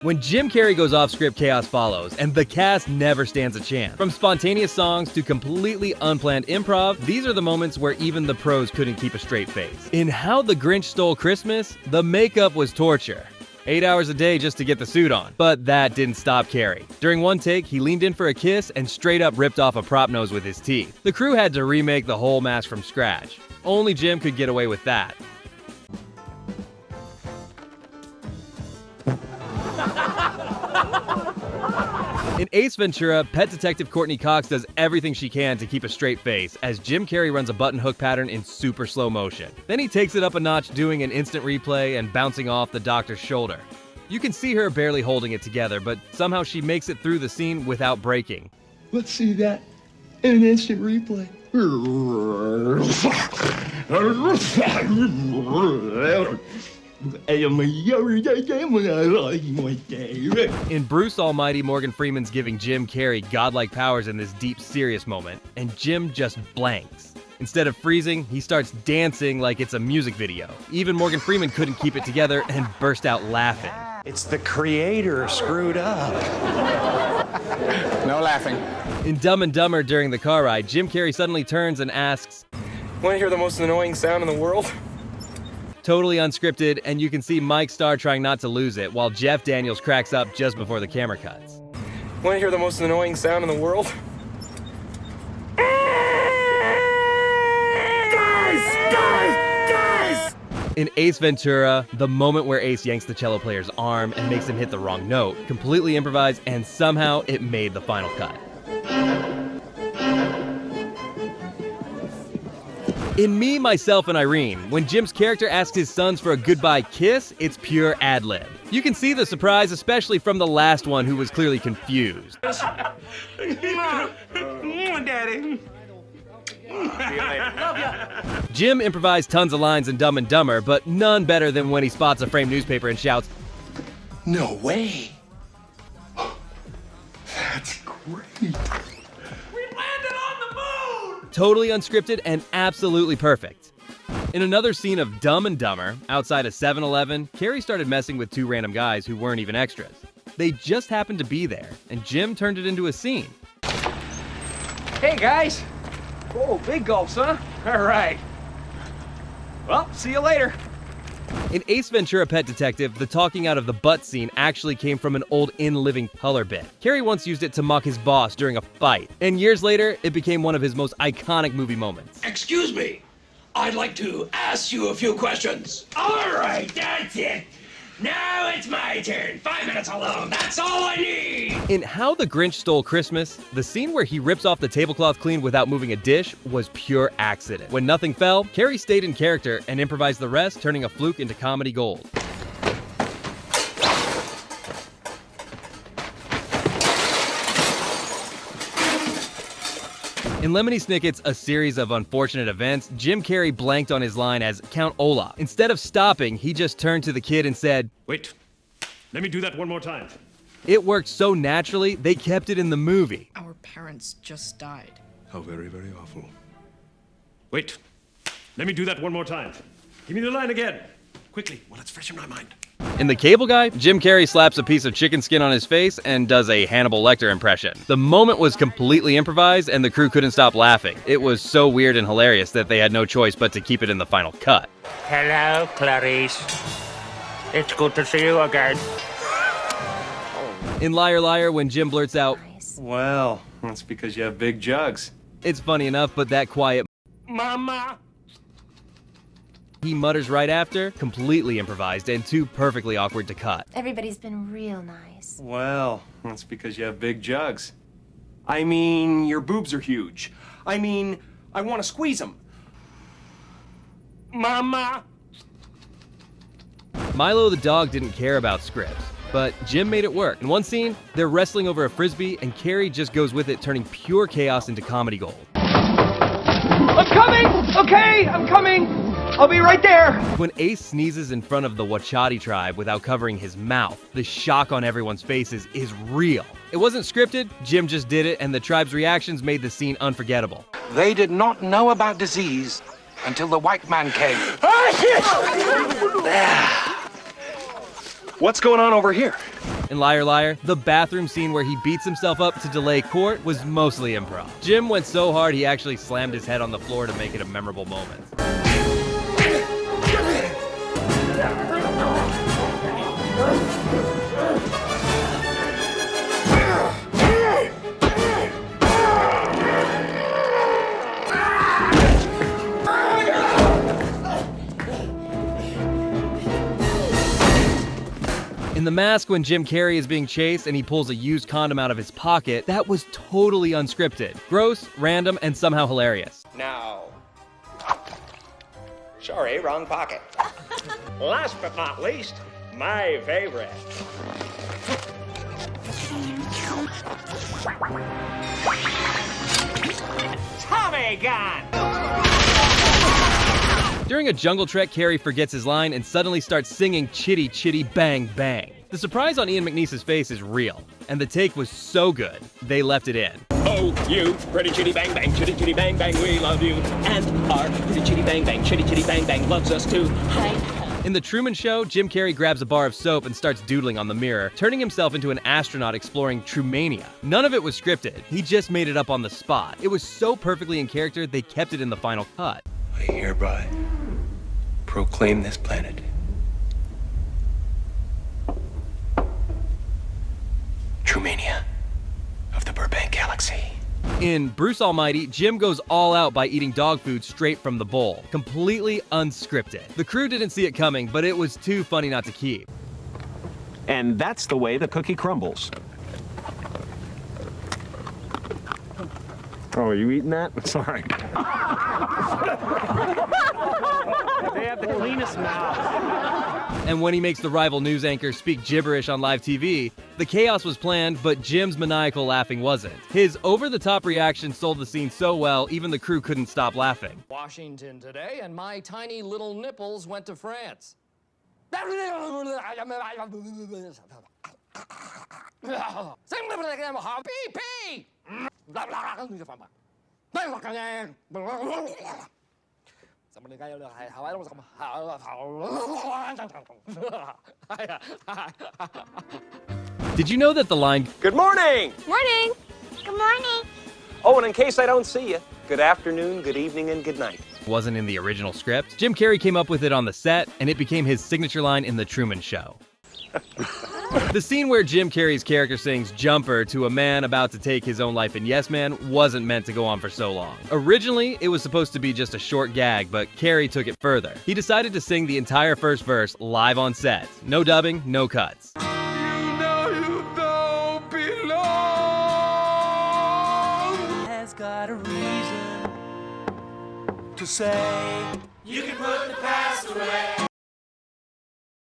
When Jim Carrey goes off script, chaos follows, and the cast never stands a chance. From spontaneous songs to completely unplanned improv, these are the moments where even the pros couldn't keep a straight face. In How the Grinch Stole Christmas, the makeup was torture. 8 hours a day just to get the suit on. But that didn't stop Carrey. During one take, he leaned in for a kiss and straight up ripped off a prop nose with his teeth. The crew had to remake the whole mask from scratch. Only Jim could get away with that. In Ace Ventura, pet detective Courtney Cox does everything she can to keep a straight face as Jim Carrey runs a button hook pattern in super slow motion. Then he takes it up a notch doing an instant replay and bouncing off the doctor's shoulder. You can see her barely holding it together, but somehow she makes it through the scene without breaking. Let's see that in an instant replay. In Bruce Almighty, Morgan Freeman's giving Jim Carrey godlike powers in this deep, serious moment, and Jim just blanks. Instead of freezing, he starts dancing like it's a music video. Even Morgan Freeman couldn't keep it together and burst out laughing. It's the creator screwed up. No laughing. In Dumb and Dumber during the car ride, Jim Carrey suddenly turns and asks, "Want to hear the most annoying sound in the world?" Totally unscripted, and you can see Mike Starr trying not to lose it, while Jeff Daniels cracks up just before the camera cuts. "Want to hear the most annoying sound in the world?" Guys! In Ace Ventura, the moment where Ace yanks the cello player's arm and makes him hit the wrong note, completely improvised, and somehow it made the final cut. In Me, Myself, and Irene, when Jim's character asks his sons for a goodbye kiss, it's pure ad-lib. You can see the surprise, especially from the last one who was clearly confused. Daddy. Jim improvised tons of lines in Dumb and Dumber, but none better than when he spots a framed newspaper and shouts, No way. That's great. totally unscripted and absolutely perfect. In another scene of Dumb and Dumber, outside a 7-Eleven, Carrey started messing with two random guys who weren't even extras. They just happened to be there, and Jim turned it into a scene. Hey, guys. Oh, big gulps, huh? All right. Well, see you later. In Ace Ventura: Pet Detective, the talking out of the butt scene actually came from an old In Living Color bit. Carrey once used it to mock his boss during a fight, and years later, it became one of his most iconic movie moments. Excuse me, I'd like to ask you a few questions. All right, that's it. Now it's my turn. 5 minutes alone, that's all I need. In How the Grinch Stole Christmas, the scene where he rips off the tablecloth clean without moving a dish was pure accident. When nothing fell, Carrey stayed in character and improvised the rest, turning a fluke into comedy gold. In Lemony Snicket's A Series of Unfortunate Events, Jim Carrey blanked on his line as Count Olaf. Instead of stopping, he just turned to the kid and said, "Wait, let me do that one more time." It worked so naturally, they kept it in the movie. Our parents just died. How very, very awful. Wait, let me do that one more time. Give me the line again. Quickly, while it's fresh in my mind. In The Cable Guy, Jim Carrey slaps a piece of chicken skin on his face and does a Hannibal Lecter impression. The moment was completely improvised and the crew couldn't stop laughing. It was so weird and hilarious that they had no choice but to keep it in the final cut. Hello, Clarice. It's good to see you again. In Liar Liar, when Jim blurts out, Well, that's because you have big jugs. it's funny enough, but that quiet Mama! he mutters right after, completely improvised and too perfectly awkward to cut. Everybody's been real nice. Well, that's because you have big jugs. I mean, your boobs are huge. I mean, I want to squeeze them. Mama! Milo the dog didn't care about scripts, but Jim made it work. In one scene, they're wrestling over a frisbee and Carrey just goes with it, turning pure chaos into comedy gold. I'm coming! Okay, I'm coming! I'll be right there! When Ace sneezes in front of the Wachati tribe without covering his mouth, the shock on everyone's faces is real. It wasn't scripted, Jim just did it, and the tribe's reactions made the scene unforgettable. They did not know about disease until the white man came. What's going on over here? In Liar Liar, the bathroom scene where he beats himself up to delay court was mostly improv. Jim went so hard he actually slammed his head on the floor to make it a memorable moment. In The Mask, when Jim Carrey is being chased and he pulls a used condom out of his pocket, that was totally unscripted. Gross, random, and somehow hilarious. Now. Sorry, wrong pocket. Last but not least, my favorite. Tommy gun! During a jungle trek, Carrey forgets his line and suddenly starts singing Chitty Chitty Bang Bang. The surprise on Ian McNeese's face is real, and the take was so good, they left it in. Oh, you, pretty chitty bang bang, chitty chitty bang bang, we love you. And our pretty chitty bang bang, chitty chitty bang bang loves us too. Hi. In The Truman Show, Jim Carrey grabs a bar of soap and starts doodling on the mirror, turning himself into an astronaut exploring Trumania. None of it was scripted, he just made it up on the spot. It was so perfectly in character, they kept it in the final cut. I hereby proclaim this planet Trumania of the Burbank Galaxy. In Bruce Almighty, Jim goes all out by eating dog food straight from the bowl. Completely unscripted. The crew didn't see it coming, but it was too funny not to keep. And that's the way the cookie crumbles. Oh, are you eating that? Sorry. They have the cleanest mouth. And when he makes the rival news anchor speak gibberish on live TV, the chaos was planned, but Jim's maniacal laughing wasn't. His over-the-top reaction sold the scene so well, even the crew couldn't stop laughing. Today, and my tiny little nipples went to France. Did you know that the line, Good morning! Morning. Good morning. Oh, and in case I don't see you, good afternoon, good evening, and good night. wasn't in the original script? Jim Carrey came up with it on the set, and it became his signature line in The Truman Show. The scene where Jim Carrey's character sings Jumper to a man about to take his own life in Yes Man wasn't meant to go on for so long. Originally, it was supposed to be just a short gag, but Carrey took it further. He decided to sing the entire first verse live on set. No dubbing, no cuts. Has got a reason to say you can put the past away.